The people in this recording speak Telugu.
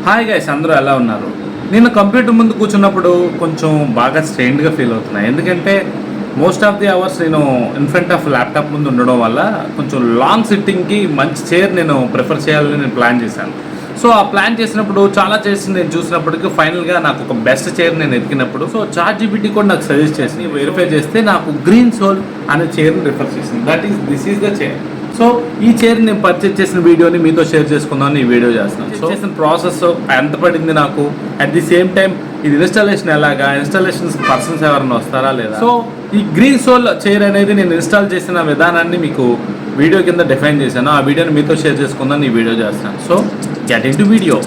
హాయ్ గైస్, అందరూ ఎలా ఉన్నారు? నేను కంప్యూటర్ ముందు కూర్చున్నప్పుడు కొంచెం బాగా స్ట్రెయిన్డ్గా ఫీల్ అవుతున్నాను. ఎందుకంటే మోస్ట్ ఆఫ్ ది అవర్స్ నేను ఇన్ ఫ్రంట్ ఆఫ్ ల్యాప్టాప్ ముందు ఉండడం వల్ల కొంచెం లాంగ్ సిట్టింగ్కి మంచి చైర్ నేను ప్రిఫర్ చేయాలని నేను ప్లాన్ చేశాను. సో ఆ ప్లాన్ చేసినప్పుడు చాలా చేసి నేను చూసినప్పటికీ ఫైనల్గా నాకు ఒక బెస్ట్ చైర్ నేను ఎతికినప్పుడు సో ChatGPT కూడా నాకు సజెస్ట్ చేసి వెరిఫై చేస్తే నాకు గ్రీన్ సోల్ అనే చైర్ని రిఫర్ చేసింది. This is the chair. So ఈ చైర్ నేను పర్చేజ్ చేసిన వీడియోని మీతో షేర్ చేసుకుందామని ఈ వీడియో చేస్తున్నాను. సో చేసిన ప్రాసెస్ ఎంత పడింది నాకు, అట్ ది సేమ్ టైం ఇది ఇన్స్టాలేషన్ ఎలాగా, ఇన్స్టాలేషన్స్ పర్సన్స్ ఎవరైనా వస్తారా లేదా, సో ఈ గ్రీన్ సోల్ చైర్ అనేది నేను ఇన్స్టాల్ చేసిన విధానాన్ని మీకు వీడియో కింద డిఫైన్ చేశాను. ఆ వీడియోని మీతో షేర్ చేసుకుందామని ఈ వీడియో చేస్తున్నాను. So get in to video.